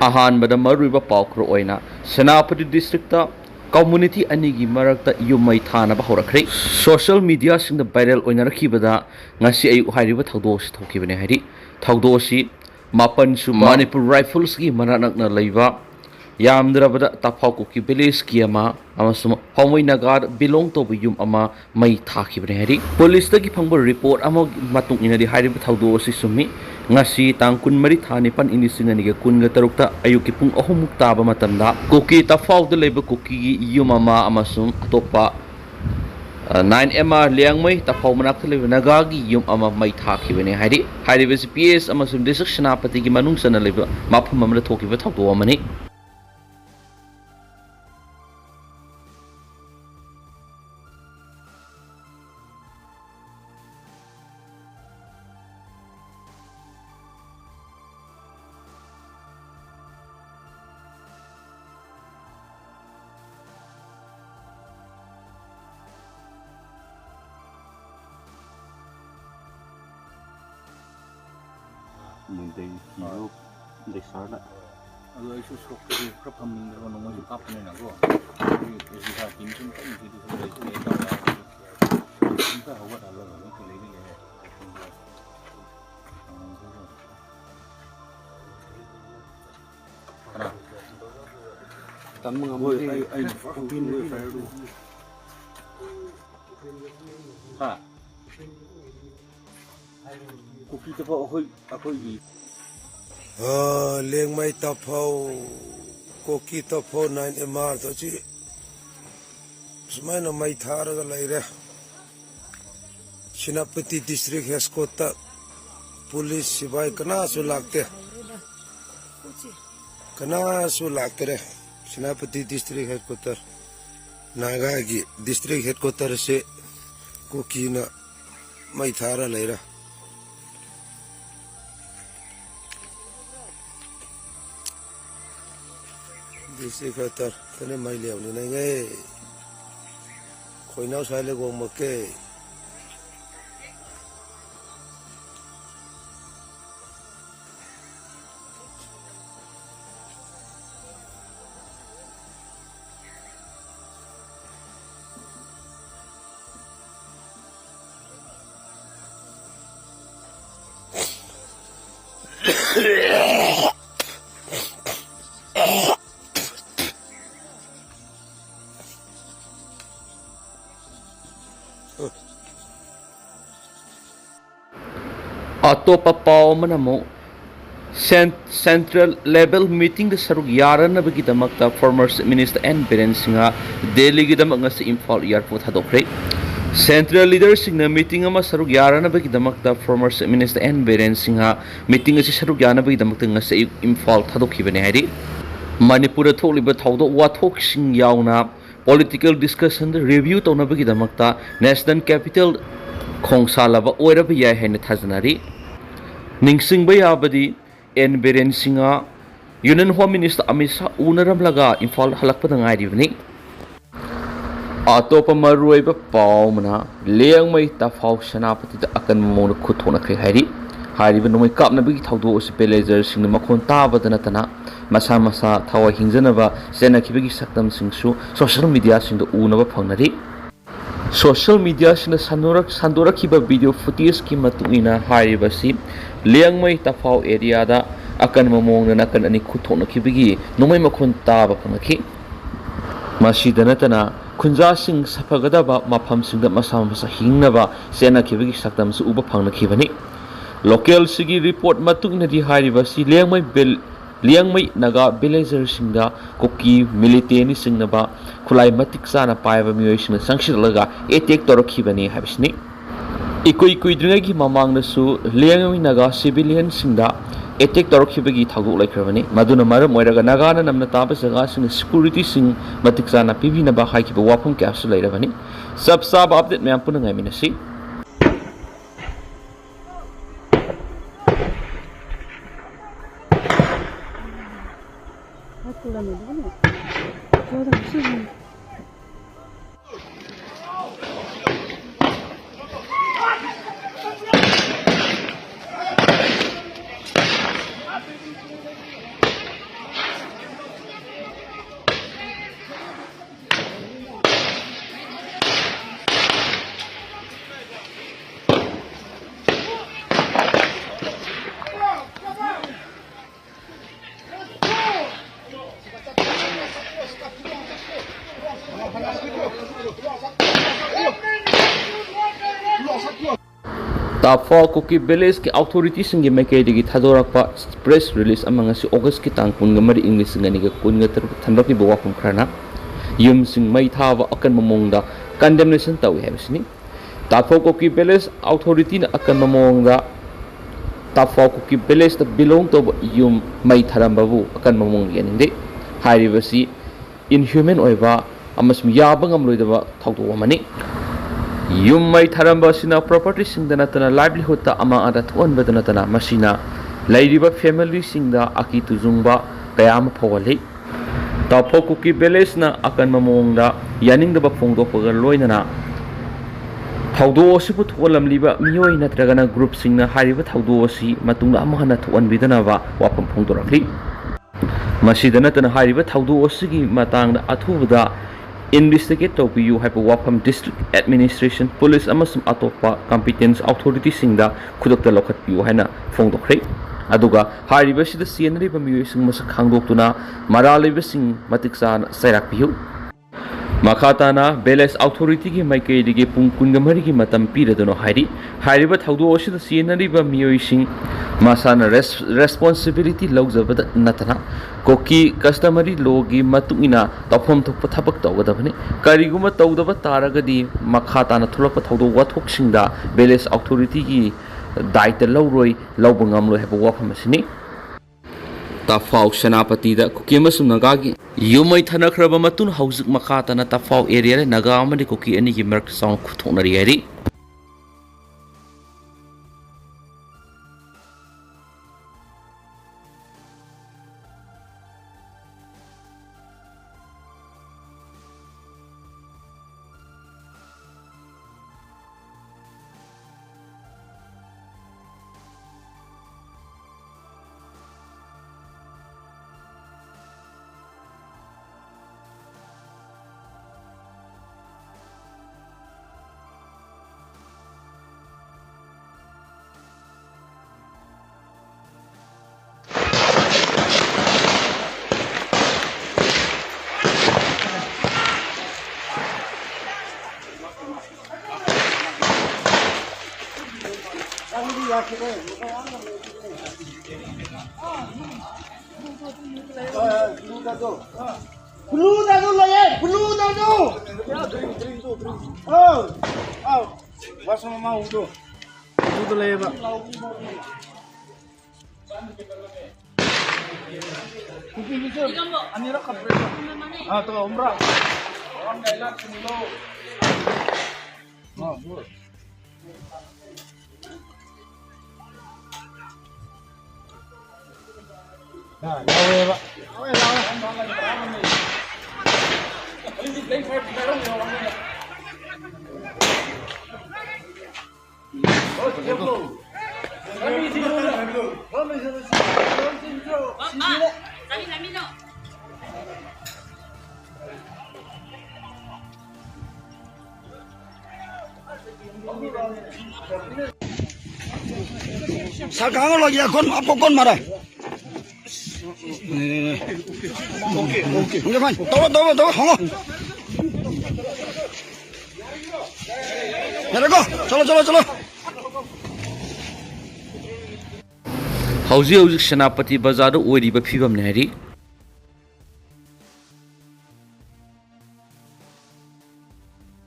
ꯑꯍꯥꯟꯕꯗ ꯃꯔꯨꯑꯣꯏꯕ ꯄꯥꯎ ꯈꯔ ꯑꯣꯏꯅ ꯁꯦꯅꯥꯄꯇꯤ ꯗꯤꯁꯇ꯭ꯔꯤꯛꯇ ꯀꯝꯃꯨꯅꯤꯇꯤ ꯑꯅꯤꯒꯤ ꯃꯔꯛꯇ ꯌꯨꯝ ꯃꯩ ꯊꯥꯅꯕ ꯍꯧꯔꯛꯈ꯭ꯔꯦ꯫ ꯁꯣꯁꯤꯌꯦꯜ ꯃꯤꯗꯤꯌꯥꯁꯤꯡꯗ ꯚꯥꯏꯔꯦꯜ ꯑꯣꯏꯅꯔꯛꯈꯤꯕꯗ ꯉꯁꯤ ꯑꯌꯨꯛ ꯍꯥꯏꯔꯤꯕ ꯊꯧꯗꯣꯛ ꯑꯁꯤ ꯊꯣꯛꯈꯤꯕꯅꯤ ꯍꯥꯏꯗꯤ ꯊꯧꯗꯣꯛ ꯑꯁꯤ ꯃꯥꯄꯟꯁꯨꯕ ꯃꯅꯤꯄꯨꯔ ꯔꯥꯏꯐꯜꯁꯀꯤ ꯃꯅꯥꯛ ꯅꯛꯅ ꯂꯩꯕ ꯌꯥꯝꯗ꯭ꯔꯕꯗ ꯇꯥꯐꯥꯎꯀꯨꯀꯤ ꯚꯤꯂꯦꯖꯀꯤ ꯑꯃꯁꯨꯡ ꯍꯥꯎꯃꯩ ꯅꯥꯒꯥꯗ ꯕꯤꯂꯣꯡ ꯇꯧꯕ ꯌꯨꯝ ꯑꯃ ꯃꯩ ꯊꯥꯈꯤꯕꯅꯤ ꯍꯥꯏꯗꯤ ꯄꯨꯂꯤꯁꯇꯒꯤ ꯐꯪꯕ ꯔꯤꯄꯣꯔꯠ ꯑꯃꯒꯤ ꯃꯇꯨꯡ ꯏꯟꯅꯗꯤ ꯍꯥꯏꯔꯤꯕ ꯊꯧꯗꯣꯛ ꯑꯁꯤ ꯆꯨꯝꯃꯤ꯫ ꯉꯁꯤ ꯇꯥꯡ 23/9/2023 ꯑꯌꯨꯛꯀꯤ ꯄꯨꯡ 3 ꯇꯥꯕ ꯃꯇꯝꯗ ꯀꯨꯀꯤ ꯇꯥꯐꯥꯎꯗ ꯂꯩꯕ ꯀꯨꯀꯤꯒꯤ ꯌꯨꯝ ꯑꯃ ꯑꯃꯁꯨꯡ ꯑꯇꯣꯞꯄ 9M ꯂꯤꯌꯥꯡꯃꯩ ꯇꯥꯐꯥꯎ ꯃꯅꯥꯛꯇ ꯂꯩꯕ ꯅꯥꯒꯥꯒꯤ ꯌꯨꯝ ꯑꯃ ꯃꯩ ꯊꯥꯈꯤꯕꯅꯤ ꯍꯥꯏꯗꯤ ꯍꯥꯏꯔꯤꯕꯁꯤ PS ꯑꯃꯁꯨꯡ ꯗꯤꯁꯇ꯭ꯔꯤꯛ ꯁꯦꯅꯥꯄꯇꯤꯒꯤ ꯃꯅꯨꯡ ꯆꯟꯅ ꯂꯩꯕ ꯃꯐꯝ ꯑꯃꯗ ꯊꯣꯛꯈꯤꯕ ꯊꯧꯗꯣꯛ ꯑꯃꯅꯤ꯫ Meetei-kuki desana. Although I should talk to the proper meaning of no company and go. If you have been to Lengmai tapau koki tapau 9MR to chi smaina mai thara ga laire Senapati district headquarter police sibai kana su lakte Senapati district headquarter Naga gi district headquarter se koki na mai thara laire district headquarter tane mai lew ni ngai khoinau sai le go make ꯑꯇꯣꯞꯄ ꯄꯥꯎ ꯑꯃꯅ ꯑꯃꯨꯛ central level ꯃꯤꯇꯤꯡꯗ ꯁꯔꯨꯛ ꯌꯥꯅꯅꯕꯒꯤꯗꯃꯛꯇ former chief minister N Biren Singh ꯗꯦꯜꯂꯤꯒꯤꯗꯃꯛ ꯉꯁꯤ Imphal airport ꯊꯥꯗꯣꯛꯈ꯭ꯔꯦ꯫ ꯁꯦꯟꯇ꯭ꯔꯦꯜ ꯂꯤꯗꯔꯁꯤꯡꯅ ꯃꯤꯇꯤꯡ ꯑꯃ ꯁꯔꯨꯛ ꯌꯥꯅꯅꯕꯒꯤꯗꯃꯛꯇ former chief minister N Biren Singh meeting ꯑꯁꯤ ꯁꯔꯨꯛ ꯌꯥꯅꯕꯒꯤꯗꯃꯛꯇ ꯉꯁꯤ ꯑꯌꯨꯛ ꯏꯝꯐꯥꯜ ꯊꯥꯗꯣꯛꯈꯤꯕꯅꯤ ꯍꯥꯏꯗꯤ ꯃꯅꯤꯄꯨꯔꯗ ꯊꯣꯛꯂꯤꯕ ꯊꯧꯗꯣꯛ ꯋꯥꯊꯣꯛꯁꯤꯡ ꯌꯥꯎꯅ ꯄꯣꯂꯤꯇꯤꯀꯦꯜ ꯗꯤꯁꯀꯁꯟꯗ ꯔꯤꯚ꯭ꯌꯨ ꯇꯧꯅꯕꯒꯤꯗꯃꯛꯇ ꯅꯦꯁꯅꯦꯜ ꯀꯦꯄꯤꯇꯦꯜ ꯈꯣꯡꯁꯥꯜꯂꯕ ꯑꯣꯏꯔꯕ ꯌꯥꯏ ꯍꯥꯏꯅ ꯊꯥꯖꯅꯔꯤ꯫ ꯅꯤꯡꯁꯤꯡꯕ ꯌꯥꯕꯗꯤ N Biren Singh union home minister Amit Shah ꯎꯅꯔꯝꯂꯒ ꯏꯝꯐꯥꯜ ꯍꯜꯂꯛꯄꯗ ꯉꯥꯏꯔꯤꯕꯅꯤ꯫ ꯑꯇꯣꯞꯄ ꯃꯔꯨꯑꯣꯏꯕ ꯄꯥꯎ ꯑꯃꯅ ꯂꯤꯌꯥꯡꯃꯩ ꯇꯥꯐꯥꯎ ꯁꯦꯅꯥꯄꯇꯤꯗ ꯑꯀꯟꯕ ꯃꯑꯣꯡꯗ ꯈꯨꯠ ꯊꯣꯛꯅꯈ꯭ꯔꯦ ꯍꯥꯏꯔꯤ ꯍꯥꯏꯔꯤꯕ ꯅꯣꯡꯃꯩ ꯀꯥꯞꯅꯕꯒꯤ ꯊꯧꯗꯣꯛ ꯑꯁꯤ ꯚꯤꯂꯦꯖꯔꯁꯤꯡꯅ ꯃꯈꯣꯟ ꯇꯥꯕꯗ ꯅꯠꯇꯅ ꯃꯁꯥ ꯃꯁꯥ ꯊꯋꯥꯏ ꯍꯤꯡꯖꯅꯕ ꯆꯦꯟꯅꯈꯤꯕꯒꯤ ꯁꯛꯇꯝꯁꯤꯡꯁꯨ ꯁꯣꯁꯤꯌꯦꯜ ꯃꯤꯗꯤꯌꯥꯁꯤꯡꯗ ꯎꯅꯕ ꯐꯪꯅꯔꯤ꯫ ꯁꯣꯁꯤꯌꯦꯜ ꯃꯤꯗꯤꯌꯥꯁꯤꯡꯗ ꯁꯟꯗꯣꯔꯛꯈꯤꯕ ꯚꯤꯗꯤꯑꯣ ꯐꯨꯇꯦꯖꯀꯤ ꯃꯇꯨꯡ ꯏꯟꯅ ꯍꯥꯏꯔꯤꯕꯁꯤ ꯂꯤꯌꯥꯡꯃꯩ ꯇꯥꯐꯥꯎ ꯑꯦꯔꯤꯌꯥꯗ ꯑꯀꯟꯕ ꯃꯑꯣꯡꯗ ꯅꯥꯀꯟ ꯑꯅꯤ ꯈꯨꯠ ꯊꯣꯛꯅꯈꯤꯕꯒꯤ ꯅꯣꯡꯃꯩ ꯃꯈꯣꯟ ꯇꯥꯕ ꯐꯪꯅꯈꯤ꯫ ꯃꯁꯤꯗ ꯅꯠꯇꯅ ꯈꯨꯟꯖꯥꯁꯤꯡ ꯁꯥꯐꯒꯗꯕ ꯃꯐꯝꯁꯤꯡꯗ ꯃꯁꯥ ꯃꯁꯥ ꯍꯤꯡꯅꯕ ꯆꯦꯟꯅꯈꯤꯕꯒꯤ ꯁꯛꯇꯝꯁꯨ ꯎꯕ ꯐꯪꯅꯈꯤꯕꯅꯤ꯫ ꯂꯣꯀꯦꯜꯁꯤꯒꯤ ꯔꯤꯄꯣꯔꯠ ꯃꯇꯨꯡ ꯏꯟꯅꯗꯤ ꯍꯥꯏꯔꯤꯕꯁꯤ ꯂꯤꯌꯥꯡꯃꯩ ꯅꯥꯒꯥ ꯚꯤꯂꯦꯖꯔꯁꯤꯡꯗ ꯀꯨꯀꯤ ꯃꯤꯂꯤꯇꯦꯟꯅꯤ ꯆꯤꯡꯅꯕ ꯈꯨꯠꯂꯥꯏ ꯃꯇꯤꯛ ꯆꯥꯅ ꯄꯥꯏꯕ ꯃꯤꯑꯣꯏꯁꯤꯡꯅ ꯆꯪꯁꯤꯜꯂꯒ ꯑꯦꯇꯦꯛ ꯇꯧꯔꯛꯈꯤꯕꯅꯤ ꯍꯥꯏꯕꯁꯤꯅꯤ꯫ ꯏꯀꯨꯏ ꯀꯨꯏꯗ꯭ꯔꯤꯉꯩꯒꯤ ꯃꯃꯥꯡꯗꯁꯨ ꯂꯤꯌꯥꯡꯃꯩ ꯅꯥꯒꯥ ꯁꯤꯚꯤꯂꯤꯌꯟꯁꯤꯡꯗ ꯑꯦꯇꯦꯛ ꯇꯧꯔꯛꯈꯤꯕꯒꯤ ꯊꯧꯗꯣꯛ ꯂꯩꯈ꯭ꯔꯕꯅꯤ ꯃꯗꯨꯅ ꯃꯔꯝ ꯑꯣꯏꯔꯒ ꯅꯥꯒꯥꯅ ꯅꯝꯅ ꯇꯥꯕ ꯖꯒꯥꯁꯤꯡꯗ ꯁꯦꯀꯨꯔꯤꯇꯤꯁꯤꯡ ꯃꯇꯤꯛ ꯆꯥꯅ ꯄꯤꯕꯤꯅꯕ ꯍꯥꯏꯈꯤꯕ ꯋꯥꯐꯝ ꯀꯌꯥꯁꯨ ꯂꯩꯔꯕꯅꯤ꯫ ꯆꯞ ꯆꯥꯕ ꯑꯞꯗꯦꯠ ꯃꯌꯥꯝ ꯄꯨꯟꯅ ꯉꯥꯏꯃꯤꯟꯅꯁꯤ꯫ Tafao Kuki Village ki authorities ngi maikaidagi thadorakpa press release amang asi August ki tang punga mari English ngani ga kunga thanbaki bawa pum khrana yum sing mai thawa akan mawongda condemnation tawi habsini Tafao Kuki Village authority na akan mawongda Tafao Kuki Village ta belong to yum mai tharambabu akan mawong yaninde hairibasi inhuman oiba amasum yaba ngamloidaba thawdo amani yum mai tharamba sina property singdana tana livelihood ta ama ada thon badana tana masina lairiba family singda aki tujungba kayam phawali Tafao Kuki Village na akan mamongda yaning da phongdo pagal loinana thawdo asibu tholamliba miyoi natragana group singna hariba thawdo asi matungna amahana thon bidana ba wapam phongdorakli masidana tana hariba thawdo asigi matangda athubda investigate to you have wapam district administration police amasum atopa competence authority singda khudokta lokhat piu haina phongdokhrei aduga hariba sida sienri ba miyoi sing masak khangdoktuna maraliba sing matiksan sairak piu makhatana village authority ki maikai dige pung kungamari ki matam piradono hariba thawdo sida sienri ba miyoi sing masana responsibility lawjabada natana koki customary logi matungina tafom thokpa thabak tawgadabani kariguma tawdaba taragadi makhatana thulakpa thawdo wathok singda village authority ki daita lawroi lawbangamloi haba wafam asini Tafao Senapati da Kuki amasum Naga-gi yumai thanakhraba matun haujik makhatana Tafao area le Naga amani Kuki ani gi merk sound thoknari hari Blue dado lo ye, blue dado. Oh, oh. Vas a mawongda. Blue le ba. Kuki bisa. Anira kapre. Ah, to umbra. On gaila kunilo. Ah, good. Ah, lawe ba. Lawe lawe. Sekarang lagi kon apa kon marah? Oke, oke. Udah man, tahu, hong. Ya go, chalo. Haujik Senapati bazar oiriba phibam ne hari